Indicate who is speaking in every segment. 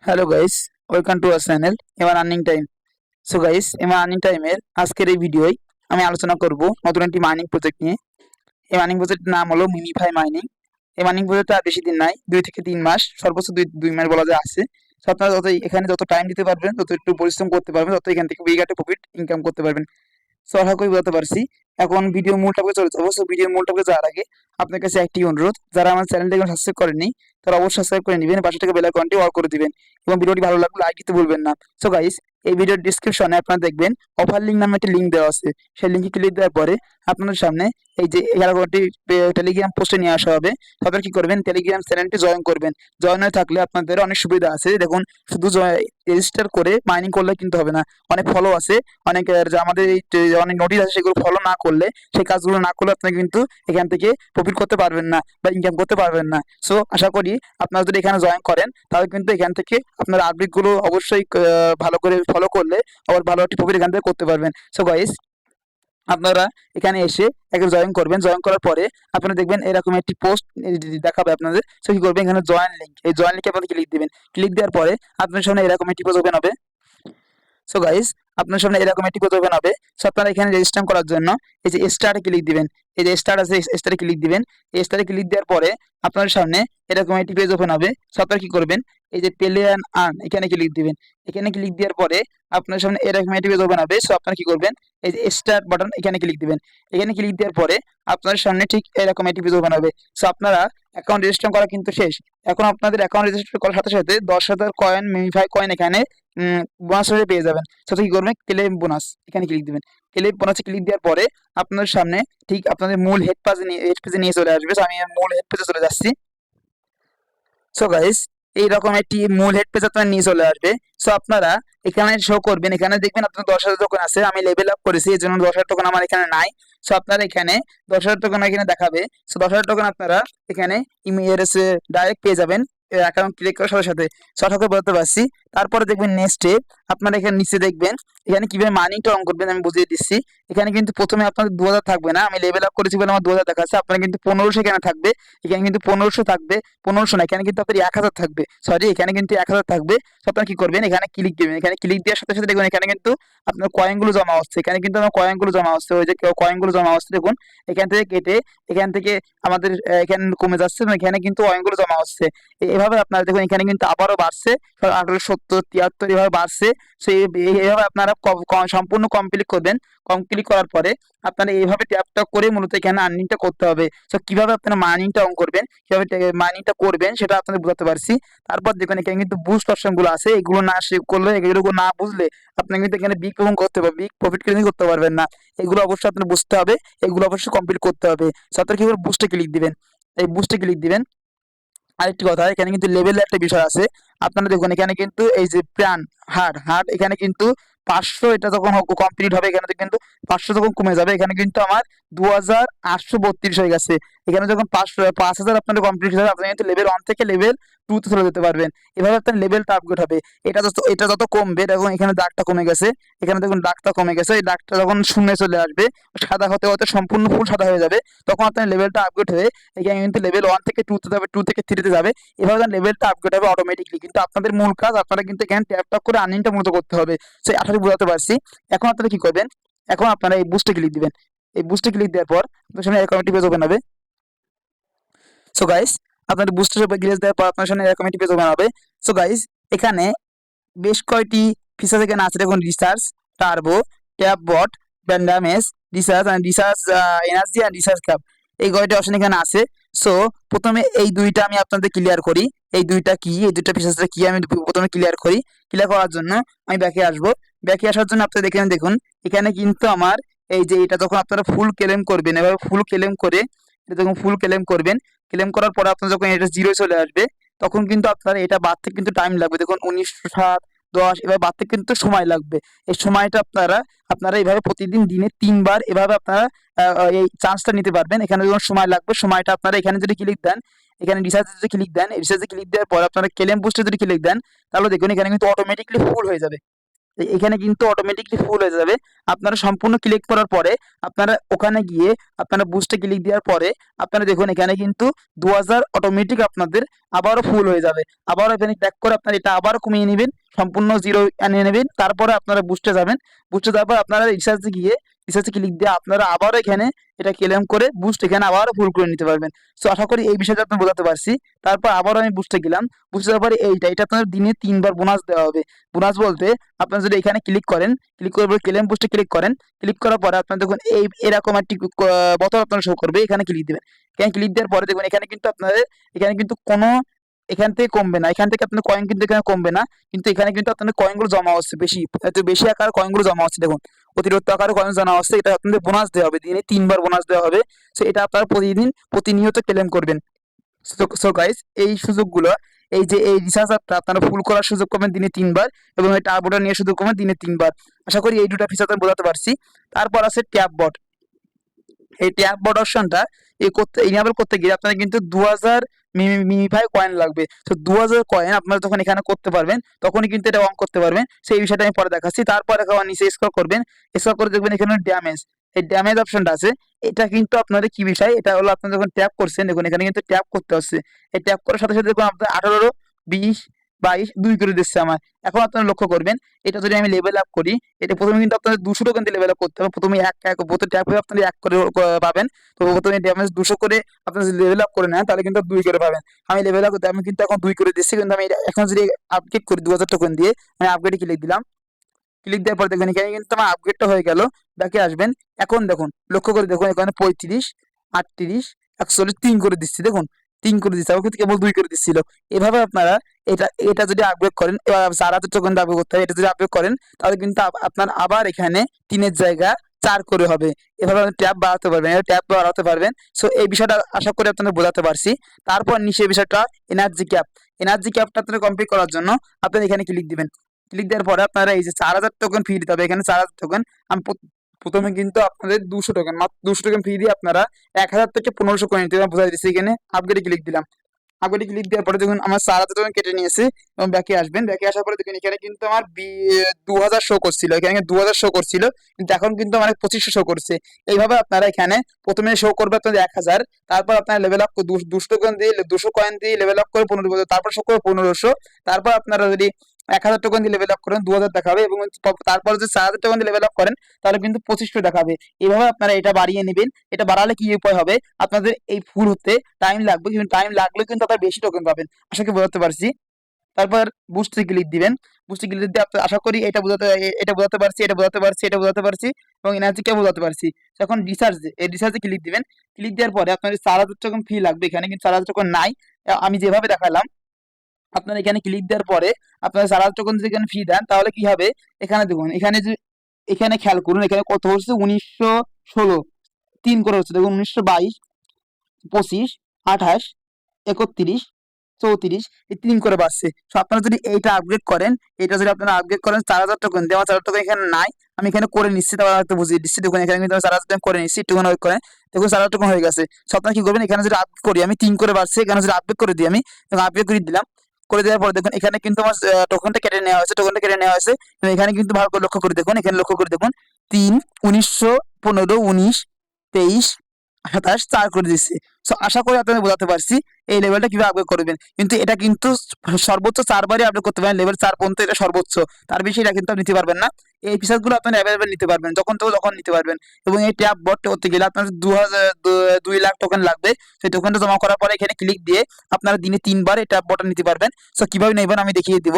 Speaker 1: Hello guys, welcome to our channel MR earning time. So guys, MR earning টাইমের আজকের এই ভিডিওয় আমি আলোচনা করব নতুন একটি মাইনিং প্রজেক্ট নিয়ে। এই মাইনিং প্রজেক্টের নাম হলো মিমিফাই মাইনিং। এই মাইনিং প্রজেক্টটা আর বেশি দিন নাই, 2 থেকে 3 মাস, সর্বোচ্চ দুই মাস বলা যায় আছে। সো আপনারা এখানে যত টাইম দিতে পারবেন, যত একটু পরিশ্রম করতে পারবেন, তত এখান থেকে বিগ একটা প্রফিট ইনকাম করতে পারবেন। সো আশা করি বলতে পারছি। এখন ভিডিও মূল টপিকে চলে যাবো। সো ভিডিও মূল টপিকে যাওয়ার আগে আপনার কাছে একটি অনুরোধ, যারা আমার চ্যানেলটাকে সাবস্ক্রাইব করেননি তারা অবশ্যই সাবস্ক্রাইব করে নেবেন, পাশে থেকে বেল আইকনটি অল করে দিবেন এবং ভিডিওটি ভালো লাগলে লাইক দিতে ভুলবেন না। সো গাইস, এই ভিডিওর ডিসক্রিপশনে আপনারা দেখবেন অফার লিঙ্ক নামে একটি লিঙ্ক দেওয়া আছে। সেই লিঙ্কে ক্লিক দেওয়ার পরে আপনাদের সামনে এই যে 11টি টেলিগ্রাম পোস্টে নিয়ে আসা হবে। তারপর কি করবেন, টেলিগ্রাম চ্যানেলটি জয়েন করবেন। জয়েন হয়ে থাকলে আপনাদের অনেক সুবিধা আছে। দেখুন, শুধু রেজিস্টার করে মাইনিং করলে কিন্তু হবে না, অনেক ফলো আছে, অনেক যে আমাদের এই অনেক নোটিশ আছে, সেগুলো ফলো না করলে, সেই কাজগুলো না করলে আপনি কিন্তু এখান থেকে প্রফিট করতে পারবেন না বা ইনকাম করতে পারবেন না। সো আশা করি আপনারা যদি এখানে জয়েন করেন তাহলে কিন্তু এখান থেকে আপনার আপডেটগুলো অবশ্যই ভালো করে ফলো করলে আবার ভালো একটি প্রফিট এখান থেকে করতে পারবেন। সো গাইস, আপনারা এখানে এসে একে জয়েন করবেন। জয়েন করার পরে আপনারা দেখবেন এরকম একটি পোস্ট দেখাবে আপনাদের। সো কি করবেন, এখানে জয়েন লিঙ্ক, এই জয়েন লিঙ্কে আপনাদের ক্লিক দিবেন। ক্লিক দেওয়ার পরে আপনার সামনে এরকম একটি পেজ ওপেন হবে। সো গাইস, আপনার সামনে এরকম একটি পেজ ওপেন হবে। সো আপনারা এখানে রেজিস্টার করার জন্য এই যে স্টারে ক্লিক দিবেন। এই যে স্টার আছে, স্টারে ক্লিক দিবেন। এই স্টারে ক্লিক দেওয়ার পরে আপনার সামনে এরকম একটি পেজ ওপেন হবে। সো আপনারা কি করবেন, এই যে প্লে অ্যান্ড আর্ন এখানে ক্লিক দিবেন। এখানে ক্লিক দেওয়ার পরে আপনার সামনে এরকম একটি পেজ ওপেন হবে। সো আপনারা কি করবেন, এই যে স্টার্ট বাটন এখানে ক্লিক দিবেন। এখানে ক্লিক দেওয়ার পরে আপনার সামনে ঠিক এরকম একটি পেজ ওপেন হবে। সো আপনারা অ্যাকাউন্ট রেজিস্টার করা কিন্তু শেষ। এখন আপনাদের অ্যাকাউন্ট রেজিস্টার করার সাথে সাথে 10,000 কয়েন, মিমিফাই কয়েন এখানে বোনাস হিসেবে পেয়ে যাবেন। সাথে কি করবেন, ক্লেম বোনাস এখানে ক্লিক দিবেন। ক্লেম বোনাসে ক্লিক দেওয়ার পরে আপনার সামনে ঠিক আপনাদের মূল হেড পেজে নিয়ে চলে আসবে। So আমি মূল হেড পেজে চলে যাচ্ছি। সো গাইস, এইরকম একটি মূল হেড পেজ আপনার নিয়ে চলে আসবে। সো আপনারা এখানে শো করবেন, এখানে দেখবেন আপনার 10,000 টোকেন আছে। আমি লেভেল আপ করেছি, এই জন্য 10,000 টোকেন আমার এখানে নাই। সো আপনারা এখানে 10,000 টোকেন এখানে দেখাবে। সো 10,000 টোকেন আপনারা এখানে ইমেল ডাইরেক্ট পেয়ে যাবেন অ্যাকাউন্ট ক্লিক করার সাথে সাথে। সঠিক বলতে পারছি। তারপরে দেখবেন নেক্সটে আপনারা এখানে নিচে দেখবেন এখানে কিভাবে মানিটা অন করবেন আমি বুঝিয়ে দিচ্ছি। এখানে কিন্তু প্রথমে আপনাদের 2,000 থাকবে না, আমি লেভেল আপ করেছি বলে আমার 2,000 দেখাচ্ছে। আপনারা কিন্তু 1500 এখানে থাকবে। এখানে কিন্তু 1500 থাকবে, 1500 না, এখানে কিন্তু আপনার 1,000 থাকবে। সরি, এখানে কিন্তু 1,000 থাকবে। তো আপনারা কি করবেন, এখানে ক্লিক দিবেন। এখানে ক্লিক দেওয়ার সাথে সাথে দেখুন এখানে কিন্তু আপনার কয়েনগুলো জমা হচ্ছে। এখানে কিন্তু আমার কয়েনগুলো জমা হচ্ছে, ওই যে কয়েনগুলো জমা হচ্ছে দেখুন। এখান থেকে কেটে এখান থেকে আমাদের এখানে কমে যাচ্ছে এবং এখানে কিন্তু কয়েনগুলো জমা হচ্ছে। এভাবে আপনারা দেখুন এখানে কিন্তু আবারও বাড়ছে, 1870, 73 এভাবে বাড়ছে। সেই এইভাবে আপনারা সম্পূর্ণ কমপ্লিট করবেন। কমপ্লিট করার পরে আপনারা এইভাবে ট্যাপ করে মূলত এখানে আর্নিংটা করতে হবে। তো কিভাবে আপনারা মাইনিংটা অন করবেন, কিভাবে মাইনিংটা করবেন সেটা আপনাদের বোঝাতে পারছি। তারপর দেখুন এখানে কিন্তু বুস্ট অপশন গুলো আছে, এগুলো না সেভ করলে, এগুলো না বুঝলে আপনি কিন্তু এখানে বিগ প্রফিট করতে পারবেন, বিগ প্রফিট কিন্তু করতে পারবেন না। এগুলো অবশ্যই আপনার বুঝতে হবে, এগুলো অবশ্যই কমপ্লিট করতে হবে। সাথে কি করে বুস্টে ক্লিক দিবেন, এই বুস্টে ক্লিক দিবেন। আরেকটি কথা, এখানে কিন্তু লেভেলের একটা বিষয় আছে। আপনারা দেখুন এখানে কিন্তু এই যে প্রাণ হার্ট হার্ট এখানে কিন্তু 500, এটা যখন কমপ্লিট হবে এখানে কিন্তু 500 যখন কমে যাবে, এখানে কিন্তু আমার 2,832 হয়ে গেছে। এখানে যখন 5,000 আপনাদের কমপ্লিট হবে, আপনি কিন্তু লেভেল 1 থেকে লেভেল 2 তে চলে যেতে পারবেন। এভাবে আপনার লেভেলটা আপগ্রেড হবে। এটা যত কমবে, দেখুন এখানে দাগটা কমে গেছে, এখানে দেখুন দাগটা কমে গেছে। এই দাগটা যখন শূন্যে চলে আসবে, সাদা হতে হতে সম্পূর্ণ ফুল সাদা হয়ে যাবে, তখন আপনার লেভেলটা আপগ্রেড হয়ে এখানে কিন্তু লেভেল 1 থেকে 2 তে যাবে, 2 থেকে 3 তে যাবে। এভাবে লেভেলটা আপগ্রেড হবে অটোমেটিকলি। কিন্তু আপনাদের মূল কাজ, আপনারা কিন্তু এখানে ট্যাপ করে আর্নিংটা মূলত করতে হবে। সেই আশা করি বোঝাতে পারছি। এখন আপনারা কি করবেন, এখন আপনারা এই বুস্টে ক্লিক দিবেন। এই বুস্টে ক্লিক দেওয়ার পর আপনার সামনে এরকম একটি পেজ ওপেন হবে। সো গাইস, আপনাদের বুস্টের উপর ক্লিক দেওয়ার পর আপনার সামনে এরকম একটি পেজ ওপেন হবে। সো গাইস, এখানে বেশ কয়টি ফিচার এখানে আছে দেখুন, রিসার্চ, টার্বো, ট্যাপ বট, ব্যান্ডামেজ, research and research energy and research cap, এই কয়টি অপশন এখানে আছে। সো প্রথমে এই দুইটা আমি আপনাদের ক্লিয়ার করি। এই দুইটা কি, এই দুইটা ফিচারটা কি আমি প্রথমে ক্লিয়ার করি। ক্লিয়ার করার জন্য আমি ব্যাকে আসবো। ব্যাকে আসার জন্য আপনারা দেখুন এখানে কিন্তু আমার এই যে এটা যখন আপনারা ফুল ক্লেম করবেন, এভাবে ফুল ক্লেম করে, এটা যখন ফুল ক্লেম করবেন, ক্লেম করার পরে আপনার যখন এটা 0 চলে আসবে, তখন কিন্তু আপনার এটা বাড়তে কিন্তু টাইম লাগবে। দেখুন 1907, 10 এভাবে বাড়তে কিন্তু সময় লাগবে। এই সময়টা আপনারা আপনারা এইভাবে প্রতিদিন দিনে 3 বার এভাবে আপনারা এই চান্সটা নিতে পারবেন। এখানে যখন সময় লাগবে, সময়টা আপনারা এখানে যদি ক্লিক দেন, এখানে রিসার্চে যদি ক্লিক দেন, রিসার্চে ক্লিক দেওয়ার পর আপনারা ক্লেম বুস্টে যদি ক্লিক দেন, তাহলে দেখুন এখানে কিন্তু অটোমেটিকলি ফুল হয়ে যাবে। এখানে কিন্তু অটোমেটিকলি ফুল হয়ে যাবে। আপনারা সম্পূর্ণ ক্লিক করার পরে আপনারা ওখানে গিয়ে আপনারা বুস্টে ক্লিক দেওয়ার পরে আপনারা দেখুন এখানে কিন্তু 2,000 অটোমেটিক আপনাদের আবারও ফুল হয়ে যাবে। আবারও এখানে ব্যাক করে আপনারা এটা আবারও কমিয়ে নেবেন, সম্পূর্ণ জিরো আনিয়ে নেবেন। তারপরে আপনারা বুস্টে যাবেন। বুস্টে যাওয়ার পর আপনারা রিসার্চে গিয়ে রিসার্চে ক্লিক দিয়ে আপনারা আবারও এখানে এটা ক্লেম করে বুস্ট এখানে আবারও ফুল করে নিতে পারবেন। সো আশা করি এই বিষয়টা আপনার বোঝাতে পারছি। তারপর আবারও আমি বুস্টে গেলাম। বুস্টে যাওয়ার পরে এটা আপনার দিনে ৩ বার বোনাস দেওয়া হবে। বোনাস বলতে আপনারা যদি এখানে ক্লিক করেন, ক্লিক করার পর ক্লেম বুস্টে ক্লিক করেন, ক্লিক করার পরে আপনারা দেখুন এরকম একটি বোতল আপনারা শো করবে, এখানে ক্লিক দিবেন। এখানে ক্লিক দেওয়ার পরে দেখুন এখানে কিন্তু আপনাদের এখানে কিন্তু কোনো এখান থেকে কমবে না, এখান থেকে আপনার কয়েন কিন্তু এখানে কমবে না, কিন্তু এখানে কিন্তু আপনাদের কয়েনগুলো জমা হচ্ছে বেশি, এত বেশি আকার কয়েনগুলো জমা হচ্ছে। দেখুন অতিরিক্ত আকারে কয়েন জমা হচ্ছে, এটা আপনাদের বোনাস দেওয়া হবে, দিনে ৩ বার বোনাস দেওয়া হবে। সো এটা আপনারা প্রতিনিয়ত ক্লেম করবেন। সো গাইস, এই সুযোগগুলো, এই যে এই রিচার্জ অ্যাপটা আপনারা ফুল করার সুযোগ পাবেন দিনে ৩ বার, এবং এই টার্বোটা নিয়ে সুযোগ পাবেন দিনে ৩ বার। আশা করি এই দুটো ফিচার আমি বোঝাতে পারছি। তারপর আছে ট্যাপ বট। এই ট্যাপ বট অপশনটা ইনেবল করতে গিয়ে আপনারা কিন্তু ২০০০ মিমিফাই কয়েন লাগবে। তো ২০০০ কয়েন আপনারা যখন এখানে করতে পারবেন তখনই কিন্তু এটা অন করতে পারবেন। সেই বিষয়টা আমি পরে দেখাচ্ছি। তারপর আবার নিচে স্ক্রল করবেন, স্ক্রল করে দেখবেন এখানে ড্যামেজ, এই ড্যামেজ অপশনটা আছে। এটা কিন্তু আপনাদের কি বিষয়, এটা হলো আপনারা যখন ট্যাপ করছেন দেখুন এখানে কিন্তু ট্যাপ করতে হচ্ছে। এই ট্যাপ করার সাথে সাথে দেখুন আপনার ১৮, ২০, ২২, ২ করে দিচ্ছে আমার। এখন আপনারা লক্ষ্য করবেন, এটা যদি আমি লেভেল আপ করি, এটা প্রথমে কিন্তু আপনাদের ২০০ টোকেন দিয়ে লেভেল আপ করতে হবে। প্রথমে প্রতি ট্যাপ হয়ে আপনারা ১ করে পাবেন। তো প্রথমে ড্যামেজ ২০০ করে আপনারা যদি লেভেল আপ করে নেন তাহলে কিন্তু ২ করে পাবেন। আমি লেভেল আপ করতে আমি কিন্তু এখন ২ করে দিচ্ছি, কিন্তু আমি এখন যদি আপগ্রেড করি ২০০০ টোকেন দিয়ে, আমি আপগ্রেডে ক্লিক দিলাম। ক্লিক দেওয়ার পর দেখুন এখানে কিন্তু আমার আপগ্রেডটা হয়ে গেল। ব্যাকে আসবেন। এখন দেখুন, লক্ষ্য করে দেখুন এখানে ৩৫, ৩৮, ৪১, ৩ করে দিচ্ছি। দেখুন ৩ করে দিচ্ছি, আমার কিন্তু কেবল ২ করে দিচ্ছিল। এভাবে আপনারা এটা এটা যদি আপগ্রেড করেন, এবার ৪০০০ টোকেন আপগ্রেড করতে হবে, এটা যদি আপগ্রেড করেন তাহলে কিন্তু আপনার আবার এখানে ৩-এর জায়গা ৪ করে হবে। এভাবে আপনি ট্যাপ বাড়াতে পারবেন, ট্যাপ বাড়াতে পারবেন। সো এই বিষয়টা আশা করি আপনাদের বোঝাতে পারছি। তারপর নিচে বিষয়টা এনার্জি ক্যাপ। এনার্জি ক্যাপটা আপনারা কমপ্লিট করার জন্য আপনারা এখানে ক্লিক দিবেন। ক্লিক দেওয়ার পরে আপনারা এই যে ৪০০০ টোকেন ফি দিতে হবে, এখানে ৪০০০ টোকেন। আমি প্রথমে কিন্তু আপনাদের ২০০ টোকেন, মাত্র ২০০ টোকেন ফি দিয়ে আপনারা ১০০০ থেকে ১৫০০ করে নিতে বোঝাই দিচ্ছি। এখানে আপগ্রেডে ক্লিক দিলাম। আপগ্রেডে ক্লিক দেওয়ার পরে দেখুন আমার ৪০০০ টোকেন কেটে নিয়েছে, এবং ব্যাকে আসবেন। ব্যাকে আসার পরে দেখুন এখানে কিন্তু আমার ২০০০ শো করছিল, এখানে ২০০০ শো করছিল, কিন্তু এখন কিন্তু আমার ২৫০০ শো করছে। এইভাবে আপনারা এখানে প্রথমে শো করবে আপনাদের ১০০০, তারপর আপনারা লেভেল আপ ২০০ টোকেন দিয়ে ২০০ কয়েন দিয়ে লেভেল আপ করে ১৫ বছর, তারপর শো করবে ১৫০০। তারপর আপনারা যদি ১০০০ টোকেন দিয়ে লেভেল আপ করেন ২০০০ দেখাবে, এবং তারপর যদি ৪০০০ টোকেন দিয়ে লেভেল আপ করেন তাহলে কিন্তু ২৫০০ দেখাবে। এইভাবে আপনারা এটা বাড়িয়ে নেবেন। এটা বাড়ালে কি উপায় হবে, আপনাদের এই ফুল হতে টাইম লাগবে, কিন্তু টাইম লাগলে কিন্তু আপনারা বেশি টোকেন পাবেন। আশা করি বোঝাতে পারছি। তারপর বুস্টে ক্লিক দিবেন। বুস্টে ক্লিক দিয়ে আশা করি এটা বোঝাতে পারছি, এটা বোঝাতে পারছি, এবং এনার্জিকে বোঝাতে পারছি। যখন রিসার্চে ক্লিক দিবেন। ক্লিক দেওয়ার পরে আপনার ৪০০০ টোকেন ফি লাগবে, এখানে কিন্তু ৪০০০ টোকেন নাই। আমি যেভাবে দেখালাম, আপনারা এখানে ক্লিক দেওয়ার পরে আপনারা ৪০০০ টোকেন যদি এখানে ফি দেন তাহলে কি হবে, এখানে দেখুন এখানে খেয়াল করুন এখানে কত হচ্ছে, ১৯১৬, ৩ করে হচ্ছে। দেখুন ১৯২২, ২৫, ২৮, ৩১, ৩৪, এই ৩ করে বাড়ছে। সো আপনারা যদি এইটা আপগ্রেড করেন, এটা যদি আপনারা আপগ্রেড করেন ৪০০০ টোকেন দিয়ে, আমার ৪০০০ টোকেন এখানে নাই, আমি এখানে করে নিচ্ছি, তারপর হয়তো বুঝিয়ে দিচ্ছি। দেখুন এখানে কিন্তু আমি ৪০০০ টোকেন করে নিচ্ছি, একটুখানি ওয়েট করেন। দেখুন ৪০০০ টোকেন হয়ে গেছে। সো আপনারা কি করবেন, এখানে যদি আপগ্রেড করি, আমি ৩ করে বাড়ছে, এখানে যদি আপগ্রেড করে দিই আমি, এবং আপগ্রেড করে দিলাম। করে দেওয়ার পরে দেখুন এখানে কিন্তু আমার টোকেনটা কেটে নেওয়া হয়েছে, এবং এখানে কিন্তু ভালো করে লক্ষ্য করে দেখুন, এখানে লক্ষ্য করে দেখুন ৩, ১৯১৫, ১৯, ২৩, ২৭, ৪ করে দিচ্ছি। সো আশা করি আপনাদের বোঝাতে পারছি এই লেভেলটা কিভাবে আপগ্রেড করবেন। কিন্তু এটা কিন্তু সর্বোচ্চ ৪ বারই আপগ্রেড করতে পারেন, লেভেল ৪ পর্যন্ত এটা সর্বোচ্চ, তার বেশি এটা কিন্তু আপনি নিতে পারবেন না। এই ফিচারগুলো আপনারা অ্যাভেলেবেল নিতে পারবেন, যখন নিতে পারবেন। এবং এই ট্যাপ বট করতে গেলে আপনার ২ লাখ টোকেন লাগবে। সেই টোকেনটা জমা করার পরে এখানে ক্লিক দিয়ে আপনারা দিনে ৩ বার এই ট্যাপ বটটা নিতে পারবেন। সো কিভাবে নেবেন আমি দেখিয়ে দিব।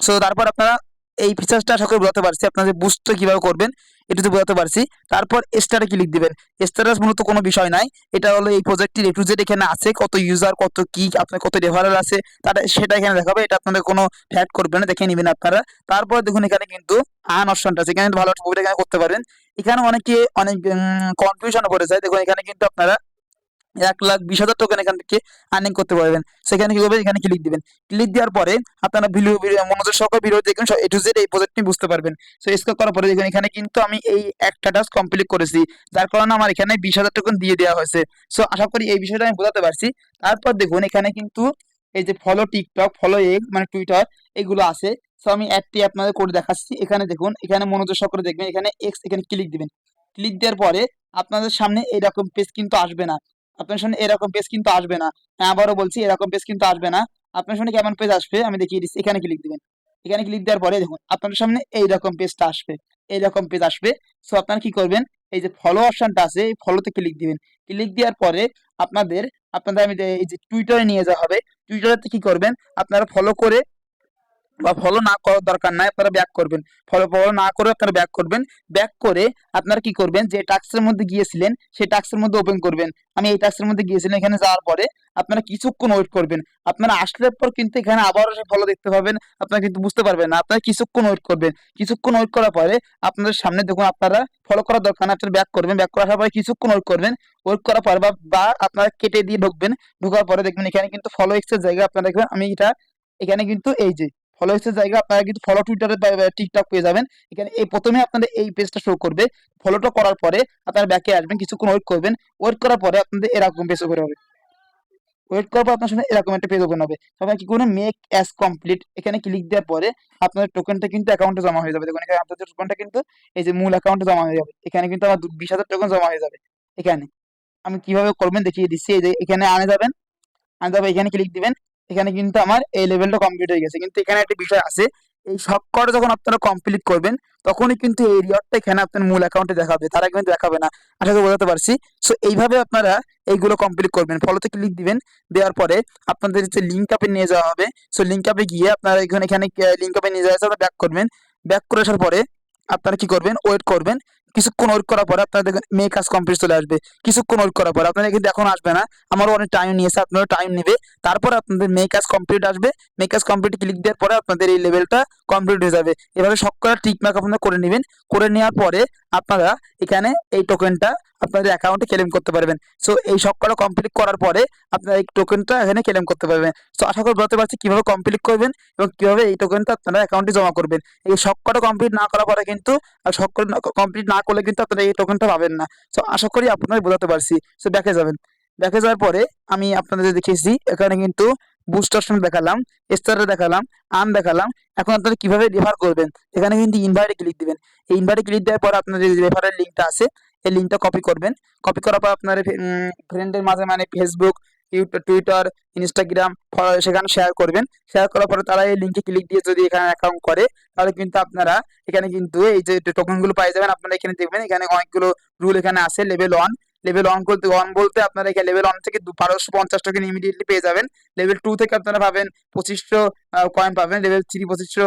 Speaker 1: সো তারপর আপনারা এই ফিচার্সটা আশা করি বোঝাতে পারছি, আপনাদের বুস্টটা কিভাবে করবেন এটা তো বোঝাতে পারছি। তারপর স্টারে ক্লিক দিবেন। স্ট্যাটাস মূলত কোনো বিষয় নাই, এটা হলো এই প্রজেক্টের A to Z এখানে আছে, কত ইউজার, কত কি, আপনার কত রেফারেল আছে, সেটা এখানে দেখাবে। এটা আপনাদের কোনো ফ্যাট করবে না, দেখে নেবেন আপনারা। তারপর দেখুন এখানে কিন্তু আর্ন অপশনটা আছে, এখানে ভালো একটা এখানে করতে পারেন। এখানে অনেকে অনেক কনফিউশন করে যায়। দেখুন এখানে কিন্তু আপনারা ১,২০,০০০ টোকেন এখান থেকে আর্নিং করতে পারবেন। সেখানে কি করবেন, এখানে ক্লিক দিবেন। ক্লিক দেওয়ার পরে আপনারা মনোযোগ সহকারে ভিডিও দেখুন, A to Z এই প্রজেক্ট নিয়ে বুঝতে পারবেন। সো স্ক্রল করার পরে দেখুন এখানে কিন্তু আমি এই একটা টাস্ক কমপ্লিট করেছি, যার কারণে আমার এখানে ২০,০০০ টোকেন দিয়ে দেওয়া হয়েছে। সো আশা করি এই বিষয়টা আমি বোঝাতে পারছি। তারপর দেখুন এখানে কিন্তু এই যে ফলো টিকটক, ফলো মানে টুইটার, এগুলো আছে। সো আমি অ্যাডটি আপনাদের করে দেখাচ্ছি। এখানে দেখুন, এখানে মনোযোগ সহকারে দেখবেন, এখানে এখানে ক্লিক দিবেন। ক্লিক দেওয়ার পরে আপনাদের সামনে এরকম পেজ কিন্তু আসবে না। আপনার সামনে এরকম পেজ কিন্তু আসবে না। হ্যাঁ, আবারও বলছি এরকম পেজ কিন্তু আসবে না। আপনার সামনে কেমন পেজ আসবে আমি দেখিয়ে দিচ্ছি। এখানে ক্লিক দিবেন। এখানে ক্লিক দেওয়ার পরে দেখুন আপনার সামনে এইরকম পেজটা আসবে, এইরকম পেজ আসবে। সো আপনারা কি করবেন, এই যে ফলো অপশনটা আছে এই ফলোতে ক্লিক দিবেন। ক্লিক দেওয়ার পরে আপনাদের আপনাদের আমি এই যে টুইটারে নিয়ে যাওয়া হবে। টুইটারে কি করবেন, আপনারা ফলো করে বা ফলো না করার দরকার নাই, আপনারা ব্যাক করবেন। ফলো ফলো না করে আপনারা ব্যাক করবেন। ব্যাক করে আপনারা কি করবেন, যে টাস্কের মধ্যে গিয়েছিলেন সেই টাস্কের মধ্যে ওপেন করবেন। আমি এই টাস্কের মধ্যে গিয়েছিলাম, এখানে যাওয়ার পরে আপনারা কিছুক্ষণ ওয়েট করবেন। আপনারা আসলে পর কিন্তু এখানে আবারও সে ফলো দেখতে পাবেন, আপনারা কিন্তু বুঝতে পারবেন না। আপনারা কিছুক্ষণ ওয়েট করবেন। কিছুক্ষণ ওয়েট করার পরে আপনাদের সামনে দেখুন, আপনারা ফলো করার দরকার না, আপনারা ব্যাক করবেন। ব্যাক করার পরে কিছুক্ষণ ওয়েট করবেন। ওয়েট করার পরে বা আপনারা কেটে দিয়ে ঢুকবেন। ঢোকার পরে দেখবেন এখানে কিন্তু ফলো এক্সের জায়গা আপনারা দেখবেন, আমি এটা এখানে কিন্তু এই যে ফলোয়ার্সের জায়গা আপনারা কিন্তু ফলো টুইটারে টিকটক পেয়ে যাবেন। এখানে এই প্রথমে আপনাদের এই পেজটা শো করবে। ফলোটা করার পরে আপনারা ব্যাকে আসবেন, কিছুক্ষণ ওয়েট করবেন। ওয়েট করার পরে আপনাদের এরকম পেজ ওপেন হবে। ওয়েট করার পর আপনার সামনে এরকম একটা পেজ ওপেন হবে। তারপরে কি করবেন, মেক অ্যাজ কমপ্লিট এখানে ক্লিক দেওয়ার পরে আপনার টোকেনটা কিন্তু অ্যাকাউন্টে জমা হয়ে যাবে। দেখুন এখানে আপনাদের টোকেনটা কিন্তু এই যে মূল অ্যাকাউন্টে জমা হয়ে যাবে। এখানে কিন্তু আমার 20,000 টোকেন জমা হয়ে যাবে। এখানে আমি কিভাবে করবেন দেখিয়ে দিচ্ছি। এই যে এখানে আনে যাবেন, তারপর এখানে ক্লিক দিবেন। এখানে কিন্তু আমার এই লেভেলটা কমপ্লিট হয়ে গেছে। কিন্তু এখানে একটা বিষয় আছে, এই সবকটা যখন আপনারা কমপ্লিট করবেন তখনই কিন্তু এই রিওয়ার্ডটা এখানে আপনার মূল অ্যাকাউন্টে দেখাবে, তারা কিন্তু দেখাবে না। আশা করি বোঝাতে পারছি। সো এইভাবে আপনারা এইগুলো কমপ্লিট করবেন। ফলোতে ক্লিক দিবেন। দেওয়ার পরে আপনাদের যে লিঙ্ক আপে নিয়ে যাওয়া হবে, সো লিঙ্ক আপে গিয়ে আপনারা এখানে এখানে লিঙ্ক আপে নিয়ে যাওয়া আছে, ব্যাক করবেন। ব্যাক করে আসার পরে আপনারা কি করবেন, ওয়েট করবেন। কিছুক্ষণ ওয়েট করার পরে আপনারা দেখবেন মেক কাজ কমপ্লিট চলে আসবে। কিছুক্ষণ ওয়েট করার পরে আপনারা কিন্তু এখন আসবে না, আমারও অনেক টাইম নিয়েছে, আপনারও টাইম নেবে। তারপর আপনাদের মেক কাজ কমপ্লিট আসবে। মেক কাজ কমপ্লিট ক্লিক দেওয়ার পরে আপনাদের এই লেভেলটা কমপ্লিট হয়ে যাবে। এভাবে সব কটা টিক মার্ক আপনারা করে নেবেন। করে নেওয়ার পরে আপনারা এখানে এই টোকেনটা আপনাদের অ্যাকাউন্টে ক্লেম করতে পারবেন। সো এই সব কটা কমপ্লিট করার পরে আপনারা এই টোকেনটা এখানে ক্লেম করতে পারবেন। সো আশা করি বলতে পারছি কিভাবে কমপ্লিট করবেন এবং কিভাবে এই টোকেনটা আপনারা অ্যাকাউন্টে জমা করবেন। এই সব কটা কমপ্লিট না করার পরে কিন্তু, আর সব কমপ্লিট না করলে কিন্তু আপনারা এই টোকেনটা পাবেন না। সো আশা করি আপনাদের বোঝাতে পারছি। সো ব্যাকে যাবেন। ব্যাকে যাওয়ার পরে আমি আপনাদের দেখিয়েছি এখানে কিন্তু বুস্ট অপশন দেখালাম, স্টারে দেখালাম, আর্ন দেখালাম। এখন আপনারা কিভাবে রেফার করবেন, এখানে কিন্তু ইনভাইটে ক্লিক দিবেন। এই ইনভাইটে ক্লিক দেওয়ার পর আপনাদের যে রেফারের লিঙ্কটা আছে এই লিঙ্কটা কপি করবেন। কপি করার পর আপনার ফ্রেন্ডের মাঝে মানে ফেসবুক, টুইটার, ইনস্টাগ্রাম সেখানে শেয়ার করবেন। শেয়ার করার পরে তারা এই লিঙ্কে ক্লিক দিয়ে যদি এখানে অ্যাকাউন্ট করে, তাহলে কিন্তু আপনারা এখানে কিন্তু এই যে টোকেন গুলো পাই যাবেন। আপনারা এখানে দেখবেন এখানে অনেকগুলো রুল এখানে আছে। লেভেল 1, লেভেল 1 বলতে আপনারা এখানে লেভেল 1 থেকে 1250 টোকেন ইমিডিয়েটলি পেয়ে যাবেন। লেভেল 2 থেকে আপনারা পাবেন 2500 কয়েন পাবেন। লেভেল 3 2500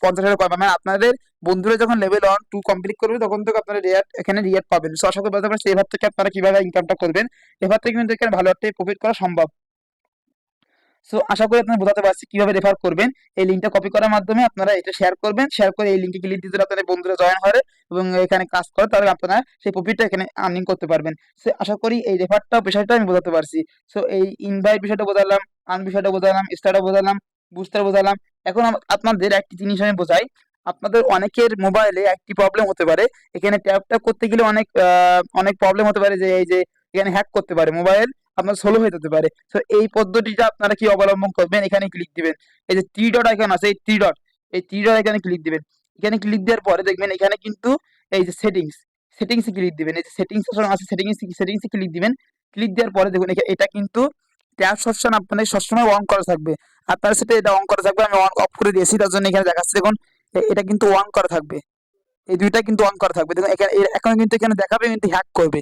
Speaker 1: 50,000 কয়েন পাবেন। আপনাদের বন্ধুরা যখন লেভেল 1 2 কমপ্লিট করবে তখন থেকে আপনারা রিয়ার্ড এখানে রিয়ার্ড পাবেন। সো আশা করি বলতে পারছি এবার থেকে আপনারা কিভাবে ইনকামটা করবেন। এবার থেকে কিন্তু এখানে ভালো একটা প্রফিট করা সম্ভব। সো আশা করি আপনারা বোঝাতে পারছি কিভাবে রেফার করবেন। এই লিঙ্কটা কপি করার মাধ্যমে আপনারা এটা শেয়ার করবেন। শেয়ার করে এই লিঙ্কে ক্লিক দিতে আপনাদের বন্ধুরা জয়েন হয় এবং এখানে কাজ করে, তাহলে আপনারা সেই প্রফিটটা এখানে আর্নিং করতে পারবেন। সো আশা করি এই রেফারটা বিষয়টা আমি বোঝাতে পারছি। সো এই ইনভাইট বিষয়টা বোঝালাম, আর্ন বিষয়টা বোঝালাম, স্টারটা বোঝালাম, বুস্টার বোঝালাম। এখন আপনাদের একটি জিনিস আমি বোঝাই। আপনাদের অনেকের মোবাইলে একটি প্রবলেম হতে পারে, এখানে ট্যাপ করতে গেলে অনেক প্রবলেম হতে পারে, যে এই যে এখানে হ্যাক করতে পারে মোবাইল, আপনার স্লো হয়ে যেতে পারে। তো এই পদ্ধতিটা আপনারা কি অবলম্বন করবেন, এখানে ক্লিক দিবেন। এই যে থ্রি ডট আইকন আছে, এই থ্রি ডট এখানে ক্লিক দিবেন। এখানে ক্লিক দেওয়ার পরে দেখবেন এখানে কিন্তু এই যে সেটিংসে ক্লিক দিবেন। এই যে সেটিংস আছে, সেটিংসে ক্লিক দিবেন। ক্লিক দেওয়ার পরে দেখুন এটা কিন্তু ট্যাব অপশন আপনাদের সবসময় অন করা থাকবে। আপনার সাথে এটা অন করা থাকবে, আমি অন অফ করে দিয়েছি, তার জন্য এখানে দেখাচ্ছে দেখুন এটা কিন্তু অন করা থাকবে। এই দুইটা কিন্তু অন করা থাকবে। দেখুন এখানে এখন কিন্তু এখানে দেখাবে কিন্তু হ্যাক করবে,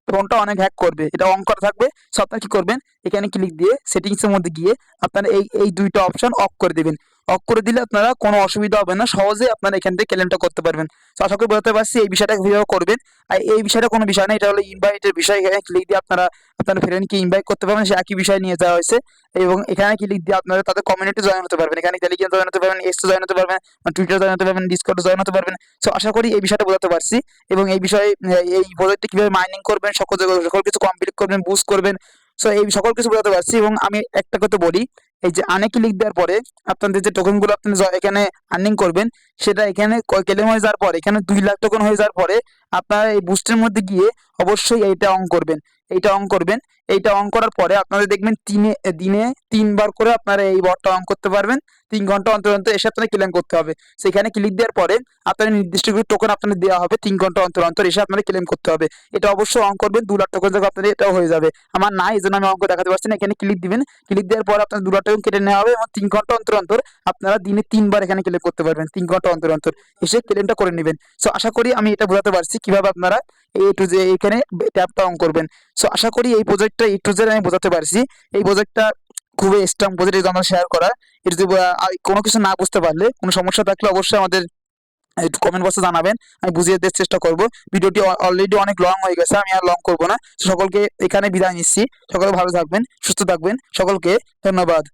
Speaker 1: ফোনটা অনেক হ্যাক করবে, এটা অন করা থাকবে। সো আপনারা কি করবেন, এখানে ক্লিক দিয়ে সেটিংস এর মধ্যে গিয়ে আপনারা এই দুইটা অপশন অফ করে দিবেন। অফ করে দিলে আপনারা কোনো অসুবিধা হবে না, সহজে আপনারা এখান থেকে ক্লেমটা করতে পারবেন। তো আশা করি বলতে পারছি এই বিষয়টা কিভাবে করবেন। আর এই বিষয়টা কোনো বিষয় না, এটা হলো ইনভাইটের বিষয়। এখানে ক্লিক দিয়ে আপনারা আপনার ফ্রেন্ডকে ইনভাইট করতে পারবেন, সে একই বিষয় নিয়ে যাওয়া হয়েছে। এবং এখানে ক্লিক দিয়ে আপনারা তাদের কমিউনিটি জয়েন হতে পারবেন। এখানে টেলিগ্রাম জয়েন হতে পারবেন, এক্স জয়েন হতে পারবেন, টুইটার জয়েন হতে পারবেন, ডিসকর্ড জয়েন হতে পারবেন। সো আশা করি এই বিষয়টা বোঝাতে পারছি। এবং এই বিষয়ে এই প্রজেক্টে কিভাবে মাইনিং করবেন, সকল কিছু কমপ্লিট করবেন, বুস্ট করবেন। সো এই সকল কিছু বোঝাতে পারছি। এবং আমি একটা কথা বলি, এই যে আনে ক্লিক দেওয়ার পরে আপনাদের যে টোকেনগুলো আপনি এখানে আর্নিং করবেন সেটা এখানে ক্লেম হয়ে যাওয়ার পরে এখানে 2 লাখ টোকেন হয়ে যাওয়ার পরে আপনারা এই বুস্টের মধ্যে গিয়ে অবশ্যই এইটা অন করবেন। এইটা অন করবেন। এইটা অন করার পরে আপনারা দেখবেন দিনে 3 বার করে আপনারা এই বটটা অন করতে পারবেন। 3 ঘন্টা অন্তর অন্তর এসে আপনাদের ক্লেম করতে হবে। সেখানে ক্লিক দেওয়ার পরে আপনার নির্দিষ্ট কিছু টোকেন আপনাদের দেওয়া হবে, 3 ঘন্টা অন্তর অন্তর এসে আপনাদের ক্লেম করতে হবে। এটা অবশ্যই অন করবেন, 2 লাখ টোকেন থেকে আপনাদের এটাও হয়ে যাবে। আমার নাই, এই জন্য আমি অঙ্ক দেখাতে পারছি না। এখানে ক্লিক দিবেন, ক্লিক দেওয়ার পর আপনার 2 লাখ টোকেন কেটে নেওয়া হবে এবং 3 ঘন্টা অন্তর অন্তর আপনারা দিনে 3 বার এখানে ক্লেম করতে পারবেন। 3 ঘন্টা অন্তর অন্তর এসে ক্লেমটা করে নেবেন। সো আশা করি আমি এটা বোঝাতে পারছি কিভাবে আপনারা এই টু যে এখানে ট্যাবটা অন করবেন। সো আশা করি এই প্রজেক্টটা একটু যে আমি বোঝাতে পারছি। এই প্রজেক্টটা খুবই স্ট্রং প্রজেক্ট, এই জন্য শেয়ার করা। এটা যদি কোনো কিছু না বুঝতে পারলে, কোনো সমস্যা থাকলে অবশ্যই আমাদের একটু কমেন্ট বক্সে জানাবেন, আমি বুঝিয়ে দেওয়ার চেষ্টা করব। ভিডিওটি অলরেডি অনেক লং হয়ে গেছে, আমি আর লং করব না। সকলকে এখানে বিদায় নিচ্ছি। সকলে ভালো থাকবেন, সুস্থ থাকবেন, সকলকে ধন্যবাদ।